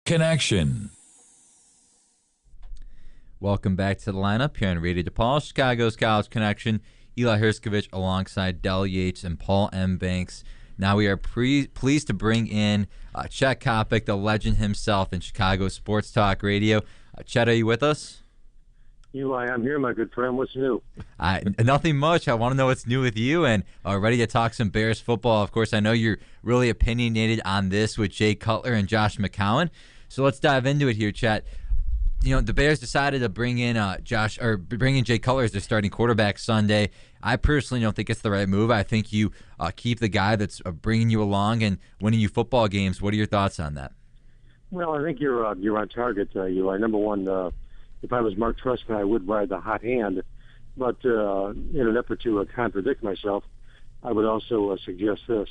Connection. Welcome back to the lineup here on Radio DePaul, Chicago's College Connection. Eli Herskovich alongside Del Yates and Paul M. Banks. Now we are pleased to bring in Chet Coppock, the legend himself in Chicago Sports Talk Radio. Chet, are you with us? Eli, I'm here, my good friend. What's new? Nothing much. I want to know what's new with you, and ready to talk some Bears football. Of course, I know you're really opinionated on this with Jay Cutler and Josh McCown. So let's dive into it here, Chet. You know, the Bears decided to bring in Jay Cutler as their starting quarterback Sunday. I personally don't think it's the right move. I think you keep the guy that's bringing you along and winning you football games. What are your thoughts on that? Well, I think you're on target, Eli. Number one, if I was Mark Trestman, I would ride the hot hand. But in an effort to contradict myself, I would also suggest this.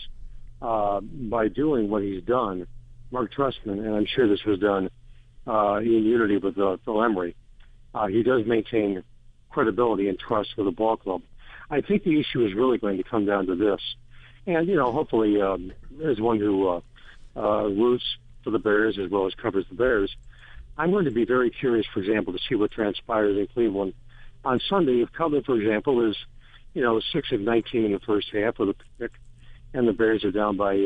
By doing what he's done, Mark Trestman, and I'm sure this was done in unity with Phil Emery, he does maintain credibility and trust for the ball club. I think the issue is really going to come down to this. And, hopefully, as one who roots for the Bears as well as covers the Bears, I'm going to be very curious, for example, to see what transpires in Cleveland on Sunday. If Cutler, for example, is, 6 of 19 in the first half with a pick, and the Bears are down by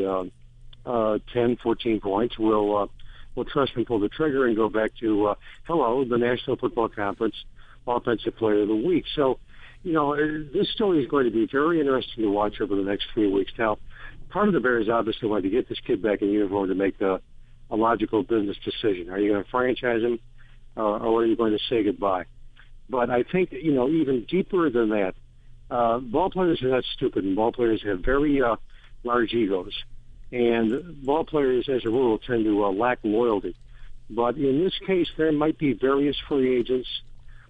10, 14 points, will Trestman pull the trigger and go back to, the National Football Conference Offensive Player of the Week. So, this story is going to be very interesting to watch over the next 3 weeks. Now, part of the Bears obviously wanted to get this kid back in uniform to make a logical business decision. Are you going to franchise him, or are you going to say goodbye? But I think, even deeper than that, ball players are not stupid, and ball players have very large egos. And ball players, as a rule, tend to lack loyalty. But in this case, there might be various free agents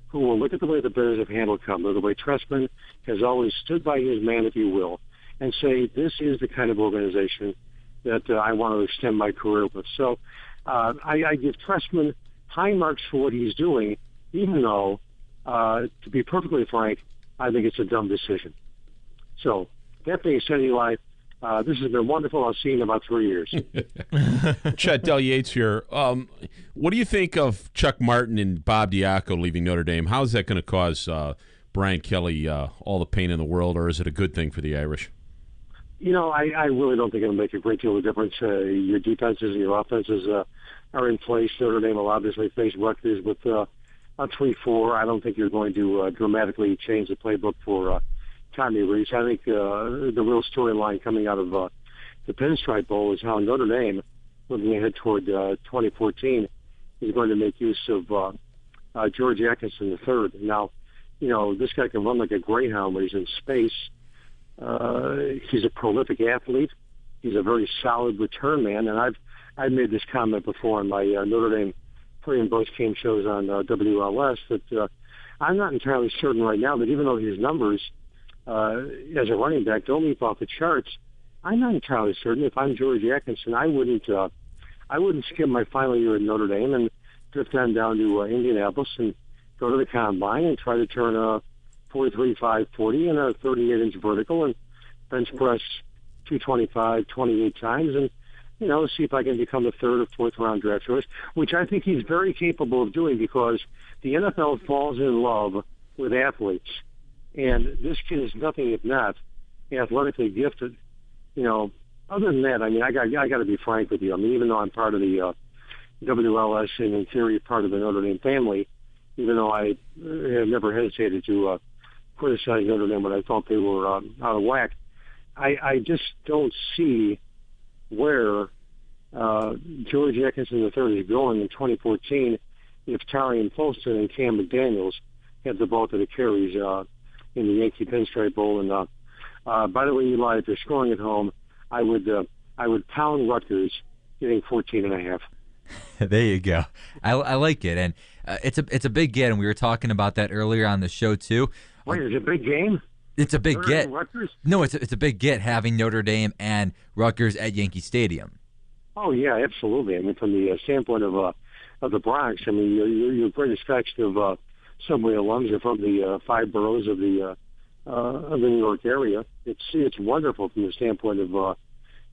who will look at the way the Bears have handled Cutler, the way Trestman has always stood by his man, if you will, and say, this is the kind of organization that I want to extend my career with. So I give Trestman high marks for what he's doing, even though, to be perfectly frank, I think it's a dumb decision. So that being said, Eli, this has been wonderful. I'll see you in about 3 years. Chet, Del Yates here. What do you think of Chuck Martin and Bob Diaco leaving Notre Dame? How is that going to cause Brian Kelly all the pain in the world, or is it a good thing for the Irish? I really don't think it'll make a great deal of difference. Your defenses and your offenses are in place. Notre Dame will obviously face Rutgers with a 3-4. I don't think you're going to dramatically change the playbook for Tommy Rees. I think the real storyline coming out of the Pinstripe Bowl is how Notre Dame, looking ahead toward 2014, is going to make use of George Atkinson III. Now, this guy can run like a greyhound when he's in space. He's a prolific athlete. He's a very solid return man, and I've made this comment before on my Notre Dame pre- and post-game shows on WLS that I'm not entirely certain right now that even though his numbers as a running back don't leap off the charts, I'm not entirely certain if I'm George Atkinson, I wouldn't skip my final year at Notre Dame and drift on down to Indianapolis and go to the combine and try to turn a 43.5 40 and a 38-inch vertical and bench press 225 28 times and see if I can become a third or fourth round draft choice, which I think he's very capable of doing because the NFL falls in love with athletes. And this kid is nothing if not athletically gifted. Other than that, I got to be frank with you. Even though I'm part of the WLS and in theory part of the Notre Dame family, even though I have never hesitated to criticize Notre Dame when I thought they were out of whack, I just don't see where George Atkinson III is going in 2014 if Tarian Folston and Cam McDaniels have the bulk of the carries in the Yankee Pinstripe Bowl. And by the way, Eli, if you're scoring at home, I would pound Rutgers getting 14.5. There you go. I like it, and it's a big get, and we were talking about that earlier on the show too. Wait, is it a big game? It's a big get. Rutgers? No, it's a big get having Notre Dame and Rutgers at Yankee Stadium. Oh yeah, absolutely. From the standpoint of the Bronx, your greatest faction of Subway alums are from the five boroughs of the New York area. It's wonderful from the standpoint of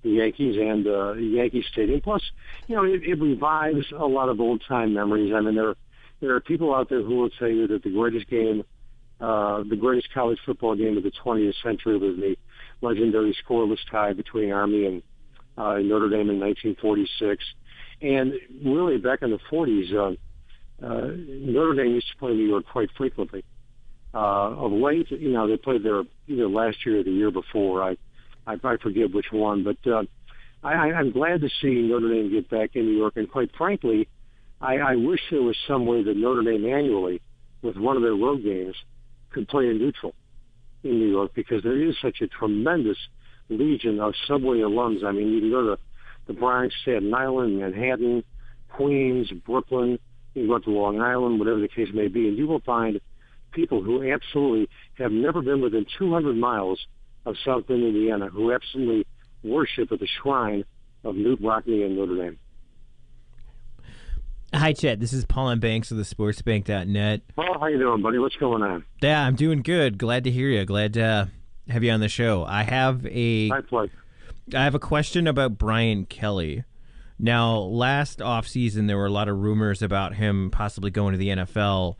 the Yankees and Yankee Stadium. Plus, it revives a lot of old-time memories. I mean, there are people out there who will tell you that the greatest game, the greatest college football game of the 20th century was the legendary scoreless tie between Army and Notre Dame in 1946. And really, back in the 40s, Notre Dame used to play New York quite frequently. Of late, they played there either last year or the year before. I forget which one, but I'm glad to see Notre Dame get back in New York. And quite frankly, I wish there was some way that Notre Dame annually, with one of their road games, could play in neutral in New York, because there is such a tremendous legion of subway alums. I mean, you can go to the Bronx, Staten Island, Manhattan, Queens, Brooklyn, you can go up to Long Island, whatever the case may be, and you will find people who absolutely have never been within 200 miles of South Bend, Indiana, who absolutely worship at the shrine of Newt Rockne and Notre Dame. Hi, Chet. This is Paul M. Banks of the sportsbank.net. Paul, how you doing, buddy? What's going on? Yeah, I'm doing good. Glad to hear you. Glad to have you on the show. My pleasure. I have a question about Brian Kelly. Now, last offseason, there were a lot of rumors about him possibly going to the NFL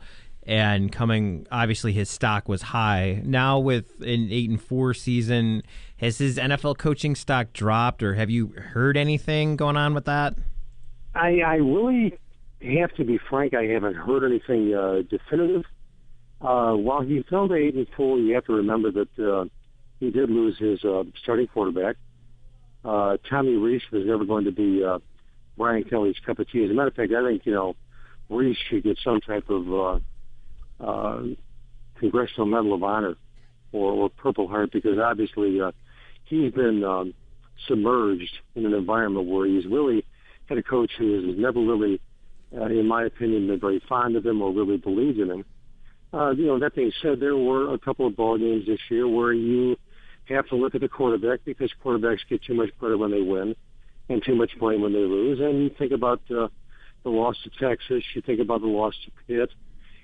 and coming. Obviously, his stock was high. Now, with an 8-4 season, has his NFL coaching stock dropped, or have you heard anything going on with that? I really have to be frank. I haven't heard anything definitive. While he fell to 8-4, you have to remember that he did lose his starting quarterback. Tommy Rees was never going to be Brian Kelly's cup of tea. As a matter of fact, I think Rees should get some type of Congressional Medal of Honor or Purple Heart, because obviously he's been submerged in an environment where he's really had a coach who has never really, in my opinion, been very fond of him or really believed in him. That being said, there were a couple of ball games this year where you have to look at the quarterback, because quarterbacks get too much credit when they win and too much blame when they lose. And you think about the loss to Texas, you think about the loss to Pitt,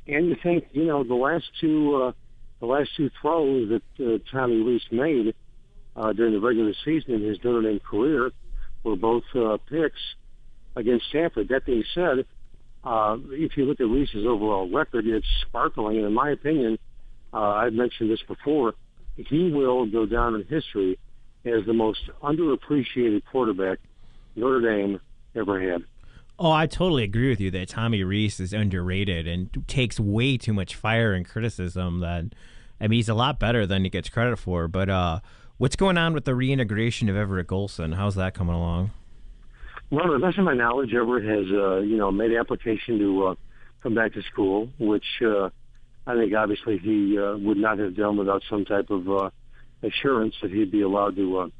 and you think, the last two throws that Tommy Rees made during the regular season in his Notre Dame career were both picks against Stanford. That being said, if you look at Rees's overall record, it's sparkling. And in my opinion, I've mentioned this before, he will go down in history as the most underappreciated quarterback Notre Dame ever had. Oh, I totally agree with you that Tommy Rees is underrated and takes way too much fire and criticism. He's a lot better than he gets credit for. But what's going on with the reintegration of Everett Golson? How's that coming along? Well, to the best of my knowledge, Everett has, made application to come back to school, which I think obviously he would not have done without some type of assurance that he'd be allowed to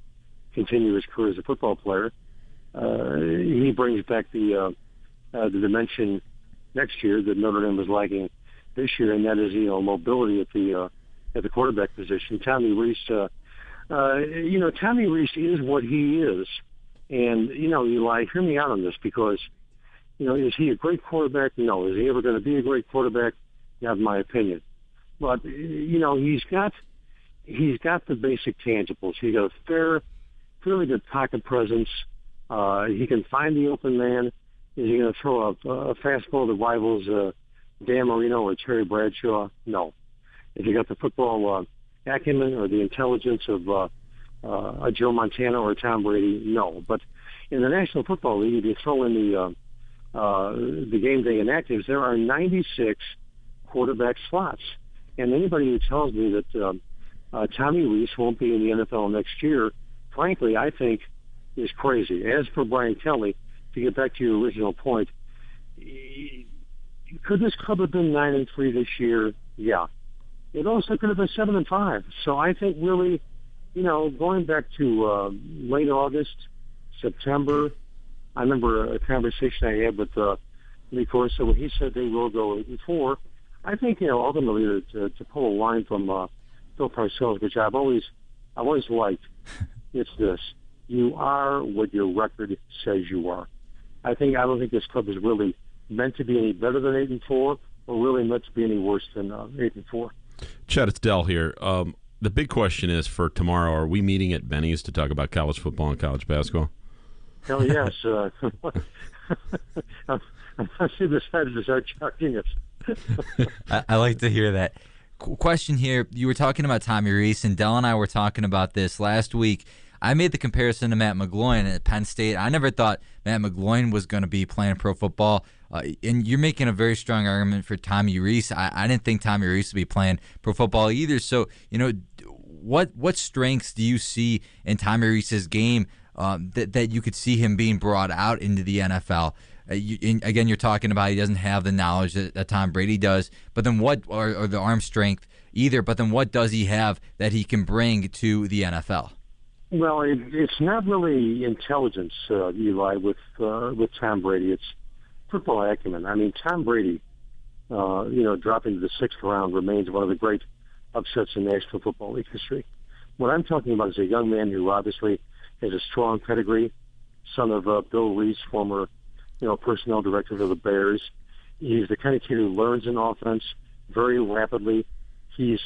continue his career as a football player. He brings back the dimension next year that Notre Dame was lacking this year, and that is mobility at the quarterback position. Tommy Rees, Tommy Rees is what he is, and Eli, hear me out on this, because is he a great quarterback? No. Is he ever going to be a great quarterback? Not my opinion, but he's got the basic tangibles. He's got a fairly good pocket presence. He can find the open man. Is he going to throw a fastball that rivals Dan Marino or Terry Bradshaw? No. Has he got the football acumen or the intelligence of a Joe Montana or a Tom Brady? No. But in the National Football League, if you throw in the game day inactives, there are 96 quarterback slots. And anybody who tells me that Tommy Rees won't be in the NFL next year, frankly, I think is crazy. As for Brian Kelly, to get back to your original point, could this club have been 9-3 this year? Yeah. It also could have been 7-5. So I think really, going back to late August, September, I remember a conversation I had with Lee Corso when he said they will go 8-4. I think, ultimately to pull a line from Bill Parcells, which I've always liked, it's this: you are what your record says you are. I don't think this club is really meant to be any better than 8-4, or really meant to be any worse than 8-4. Chet, it's Del here. The big question is for tomorrow: are we meeting at Benny's to talk about college football and college basketball? Hell yes. I see decided to start charging us. I like to hear that. Question here. You were talking about Tommy Rees, and Dell and I were talking about this last week. I made the comparison to Matt McGloin at Penn State. I never thought Matt McGloin was going to be playing pro football. And you're making a very strong argument for Tommy Rees. I didn't think Tommy Rees would be playing pro football either. So, what strengths do you see in Tommy Rees's game that you could see him being brought out into the NFL? Again, you're talking about he doesn't have the knowledge that Tom Brady does, but then what, or the arm strength either, but then what does he have that he can bring to the NFL? Well, it's not really intelligence, Eli, with Tom Brady. It's football acumen. I mean, Tom Brady, dropping to the 6th round remains one of the great upsets in National Football League history. What I'm talking about is a young man who obviously has a strong pedigree, son of Bill Rees, former personnel director of the Bears. He's the kind of kid who learns an offense very rapidly. He's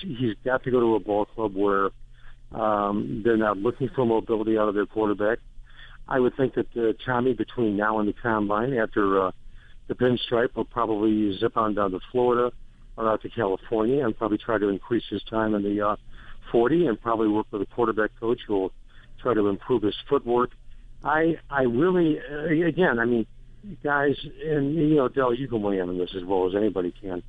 got to go to a ball club where they're not looking for mobility out of their quarterback. I would think that Tommy, between now and the combine, after the pinstripe, will probably zip on down to Florida or out to California and probably try to increase his time in the 40 and probably work with a quarterback coach who will try to improve his footwork. I really, again, I mean, guys, and Del, you can weigh in on this as well as anybody can.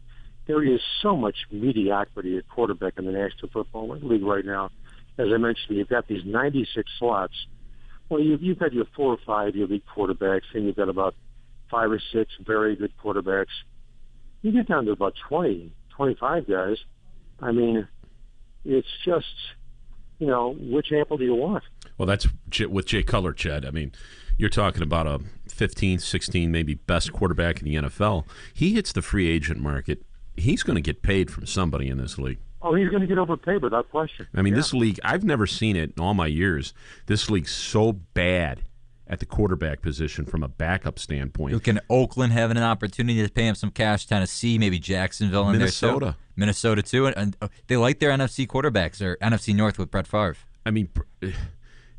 There is so much mediocrity at quarterback in the National Football League right now. As I mentioned, you've got these 96 slots. Well, you've got your 4 or 5 elite quarterbacks, and you've got about 5 or 6 very good quarterbacks. You get down to about 20, 25 guys. I mean, it's just, which apple do you want? Well, that's with Jay Cutler, Chad. I mean, you're talking about a 15, 16, maybe best quarterback in the NFL. He hits the free agent market. He's going to get paid from somebody in this league. Oh, he's going to get overpaid without question. I mean, This league, I've never seen it in all my years. This league's so bad at the quarterback position from a backup standpoint. Look, can Oakland having an opportunity to pay him some cash? Tennessee, maybe Jacksonville in Minnesota. there too. Minnesota too. And they like their NFC quarterbacks, or NFC North with Brett Favre. I mean,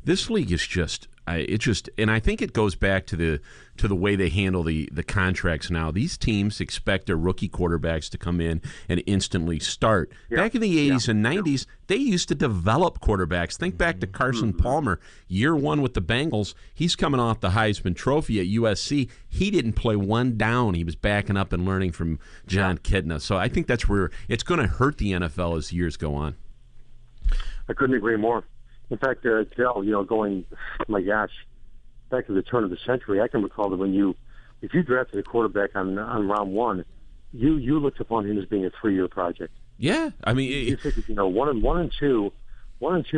this league is just and I think it goes back to the way they handle the contracts now. These teams expect their rookie quarterbacks to come in and instantly start. Yeah. Back in the 80s and 90s, they used to develop quarterbacks. Think back to Carson Palmer, year 1 with the Bengals. He's coming off the Heisman Trophy at USC. He didn't play one down. He was backing up and learning from John Kidna. So I think that's where it's going to hurt the NFL as years go on. I couldn't agree more. In fact, Del, going, my gosh, back to the turn of the century, I can recall that if you drafted a quarterback on round 1, you looked upon him as being a 3-year project. Yeah, I mean, you think, 1 and 2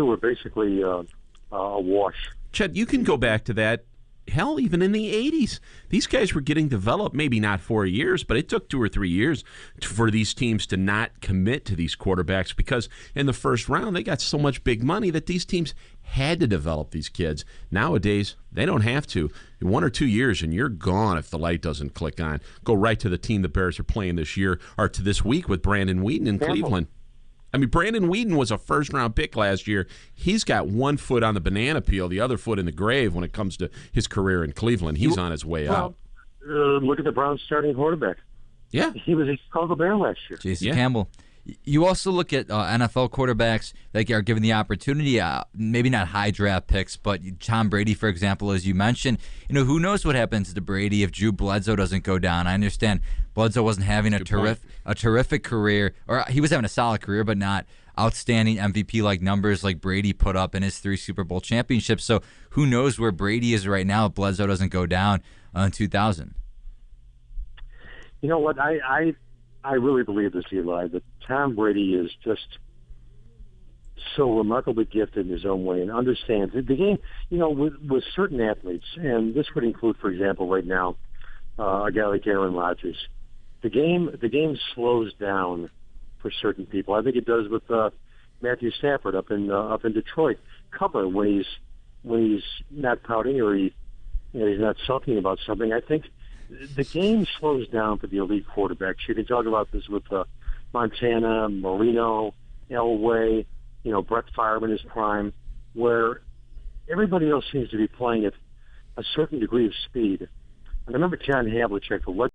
were basically a wash. Chet, you can go back to that. Hell, even in the 80s, these guys were getting developed, maybe not 4 years, but it took 2 or 3 years for these teams to not commit to these quarterbacks because in the first round, they got so much big money that these teams had to develop these kids. Nowadays, they don't have to. 1 or 2 years, and you're gone if the light doesn't click on. Go right to the team the Bears are playing this year or to this week with Brandon Weeden in Cleveland. I mean, Brandon Weeden was a first-round pick last year. He's got one foot on the banana peel, the other foot in the grave when it comes to his career in Cleveland. He's on his way out. Look at the Browns' starting quarterback. Yeah. He was a Chicago Bear last year. Jason Campbell. You also look at NFL quarterbacks that are given the opportunity, maybe not high draft picks, but Tom Brady, for example, as you mentioned. Who knows what happens to Brady if Drew Bledsoe doesn't go down. I understand Bledsoe wasn't having a terrific career, or he was having a solid career, but not outstanding MVP-like numbers like Brady put up in his 3 Super Bowl championships. So who knows where Brady is right now if Bledsoe doesn't go down in 2000. You know what? I really believe this, Eli, that Tom Brady is just so remarkably gifted in his own way and understands the game, with certain athletes, and this would include, for example, right now, a guy like Aaron Rodgers. The game slows down for certain people. I think it does with Matthew Stafford up in Detroit. Cutler, when he's not pouting or he's not sulking about something, I think the game slows down for the elite quarterbacks. You can talk about this with Montana, Marino, Elway. Brett Favre in his prime, where everybody else seems to be playing at a certain degree of speed. And I remember John Havlicek, the